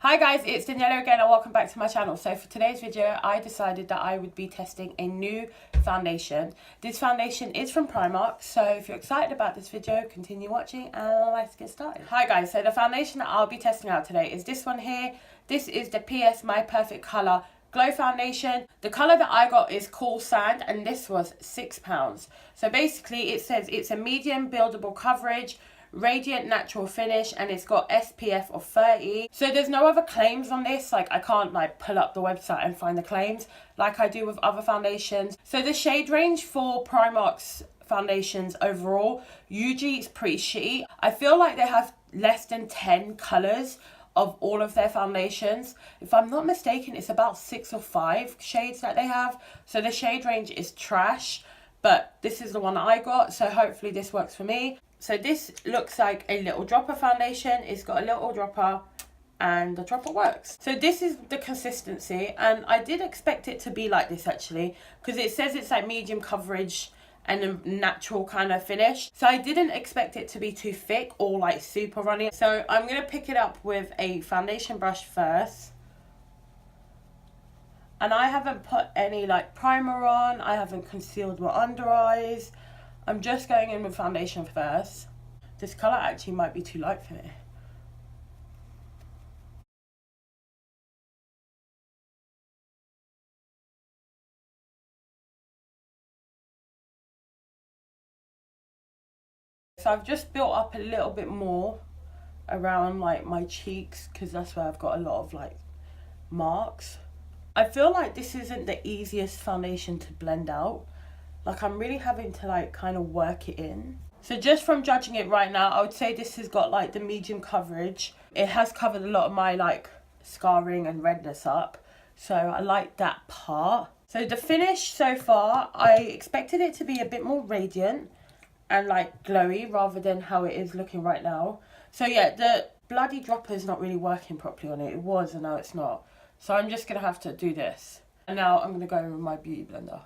Hi guys, it's Daniela again and welcome back to my channel. So for today's video, I decided that I would be testing a new foundation. This foundation is from Primark, so if you're excited about this video, continue watching and let's get started. Hi guys, so the foundation that I'll be testing out today is this one here. This is the PS My Perfect Colour Glow Foundation. The colour that I got is Cool Sand and this was £6. So basically it says it's a medium buildable coverage, radiant natural finish, and it's got SPF of 30. So there's no other claims on this. Like I can't pull up the website and find the claims like I do with other foundations. So the shade range for Primark's foundations overall usually it's pretty shitty. I feel like they have less than 10 colours of all of their foundations. If I'm not mistaken, it's about 6 or 5 shades that they have. So the shade range is trash, but this is the one that I got, so hopefully this works for me. So this looks like a little dropper foundation. It's got a little dropper and the dropper works. So this is the consistency, and I did expect it to be like this actually, because it says it's like medium coverage and a natural kind of finish. So I didn't expect it to be too thick or like super runny. So I'm going to pick it up with a foundation brush first. And I haven't put any like primer on. I haven't concealed my under eyes. I'm just going in with foundation first. This colour actually might be too light for me. So I've just built up a little bit more around like my cheeks, because that's where I've got a lot of like marks. I feel like this isn't the easiest foundation to blend out. Like I'm really having to like kind of work it in. So just from judging it right now, I would say this has got like the medium coverage. It has covered a lot of my like scarring and redness up. So I like that part. So the finish so far, I expected it to be a bit more radiant and like glowy rather than how it is looking right now. So yeah, the bloody dropper is not really working properly on it. It was and now it's not. So I'm just going to have to do this. And now I'm going to go with my beauty blender.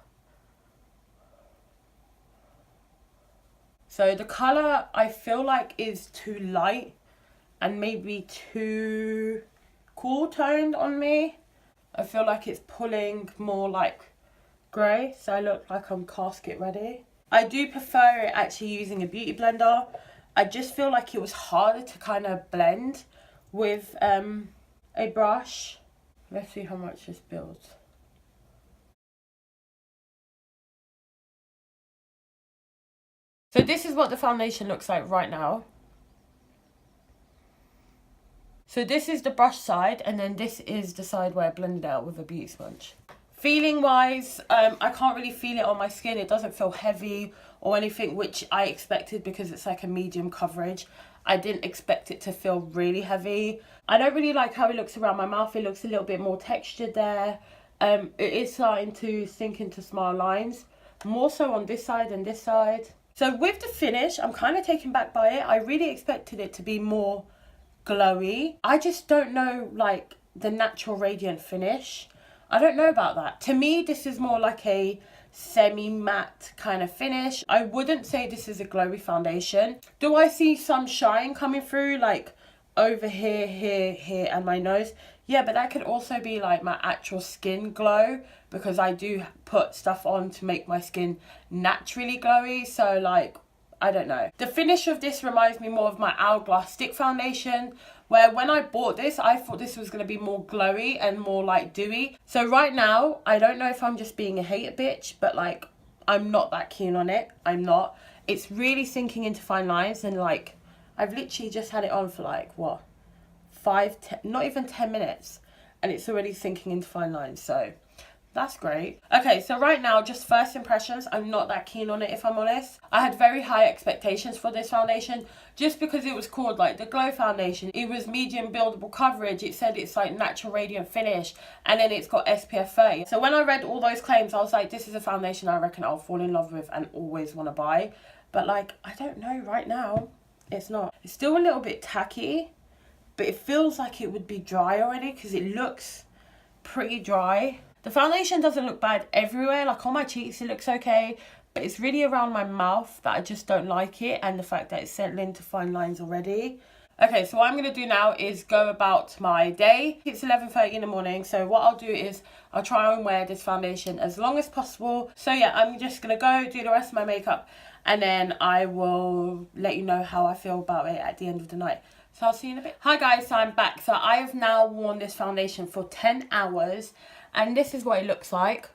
So the colour I feel like is too light and maybe too cool toned on me. I feel like it's pulling more like grey, so I look like I'm casket ready. I do prefer it actually using a beauty blender. I just feel like it was harder to kind of blend with a brush. Let's see how much this builds. So this is what the foundation looks like right now. So this is the brush side, and then this is the side where I blended out with a beauty sponge. Feeling wise, I can't really feel it on my skin. It doesn't feel heavy or anything, which I expected because it's like a medium coverage. I didn't expect it to feel really heavy. I don't really like how it looks around my mouth. It looks a little bit more textured there. It is starting to sink into smile lines, more so on this side than this side. So with the finish, I'm kind of taken back by it. I really expected it to be more glowy. I just don't know like the natural radiant finish. I don't know about that. To me, this is more like a semi-matte kind of finish. I wouldn't say this is a glowy foundation. Do I see some shine coming through like over here, here, and my nose? Yeah, but that could also be like my actual skin glow, because I do put stuff on to make my skin naturally glowy. So like, I don't know. The finish of this reminds me more of my Hourglass stick foundation, where when I bought this, I thought this was going to be more glowy and more like dewy. So right now, I don't know if I'm just being a hater bitch, but like, I'm not that keen on it. I'm not. It's really sinking into fine lines, and like, I've literally just had it on for like, what? 10, not even 10 minutes, and it's already sinking into fine lines, so that's great. Okay, so right now, just first impressions, I'm not that keen on it, if I'm honest. I had very high expectations for this foundation, just because it was called like the Glow Foundation. It was medium buildable coverage. It said it's like natural radiant finish, and then it's got SPF 30. So when I read all those claims, I was like, this is a foundation I reckon I'll fall in love with and always want to buy. But like, I don't know, right now, it's not. It's still a little bit tacky, but it feels like it would be dry already, because it looks pretty dry. The foundation doesn't look bad everywhere. Like on my cheeks, it looks okay. But it's really around my mouth that I just don't like it. And the fact that it's settling into fine lines already. Okay, so what I'm going to do now is go about my day. It's 11:30 in the morning, so what I'll do is I'll try and wear this foundation as long as possible. So yeah, I'm just going to go do the rest of my makeup, and then I will let you know how I feel about it at the end of the night. So I'll see you in a bit. Hi guys, so I'm back. So I have now worn this foundation for 10 hours, and this is what it looks like.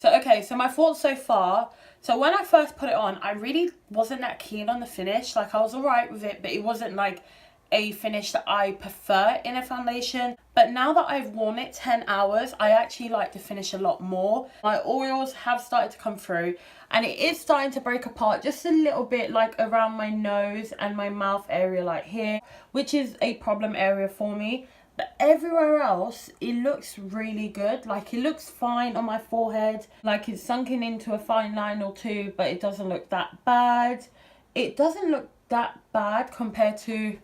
So, okay, so my thoughts so far. So when I first put it on, I really wasn't that keen on the finish. Like, I was alright with it, but it wasn't like a finish that I prefer in a foundation. But now that I've worn it 10 hours, I actually like the finish a lot more. My oils have started to come through, and it is starting to break apart just a little bit, like around my nose and my mouth area, like here, which is a problem area for me. But everywhere else, it looks really good. Like, it looks fine on my forehead. Like, it's sunken into a fine line or two, but it doesn't look that bad. It doesn't look that bad compared to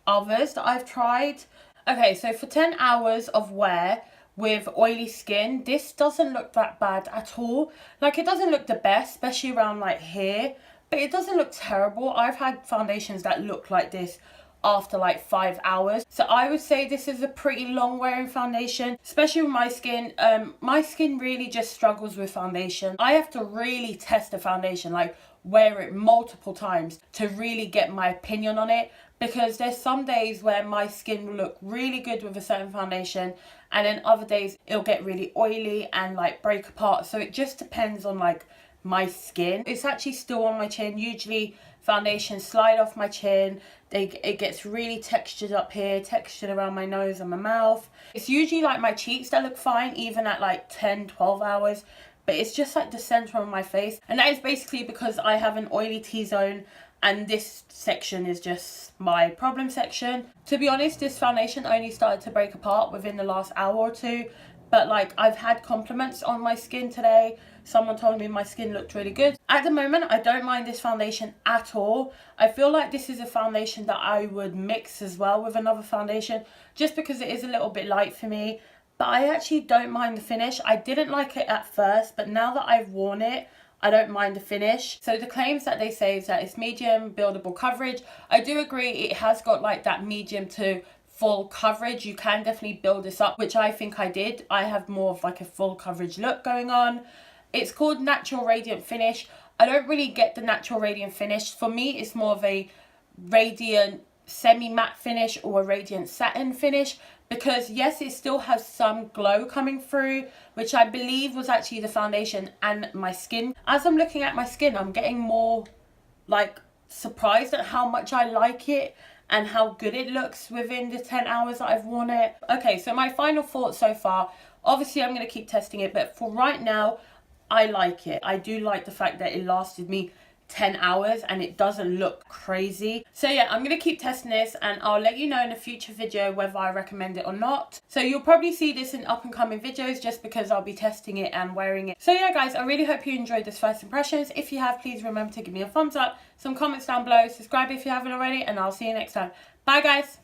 others that I've tried. Okay, so for 10 hours of wear with oily skin, this doesn't look that bad at all. Like, it doesn't look the best, especially around like here, but it doesn't look terrible. I've had foundations that look like this after like 5 hours. So I would say this is a pretty long wearing foundation, especially with my skin. My skin really just struggles with foundation. I have to really test the foundation, like wear it multiple times to really get my opinion on it, because there's some days where my skin will look really good with a certain foundation, and then other days it'll get really oily and like break apart. So it just depends on like my skin. It's actually still on my chin. Usually foundations slide off my chin. It gets really textured up here, textured around my nose and my mouth. It's usually like my cheeks that look fine even at like 10-12 hours, but it's just like the center of my face, and that is basically because I have an oily T-zone, and this section is just my problem section. To be honest, this foundation only started to break apart within the last hour or two, but like, I've had compliments on my skin today. Someone told me my skin looked really good. At the moment, I don't mind this foundation at all. I feel like this is a foundation that I would mix as well with another foundation, just because it is a little bit light for me. But I actually don't mind the finish. I didn't like it at first, but now that I've worn it, I don't mind the finish. So the claims that they say is that it's medium buildable coverage. I do agree, it has got like that medium to full coverage. You can definitely build this up, which I think I did. I have more of like a full coverage look going on. It's called Natural Radiant Finish. I don't really get the Natural Radiant Finish. For me, it's more of a radiant semi-matte finish or a radiant satin finish, because yes, it still has some glow coming through, which I believe was actually the foundation and my skin. As I'm looking at my skin, I'm getting more like surprised at how much I like it and how good it looks within the 10 hours that I've worn it. Okay, so my final thoughts so far, obviously I'm going to keep testing it, but for right now, I like it. I do like the fact that it lasted me 10 hours and it doesn't look crazy. So yeah, I'm going to keep testing this, and I'll let you know in a future video whether I recommend it or not. So you'll probably see this in up and coming videos, just because I'll be testing it and wearing it. So yeah guys, I really hope you enjoyed this first impressions. If you have, please remember to give me a thumbs up, some comments down below, subscribe if you haven't already, and I'll see you next time. Bye guys.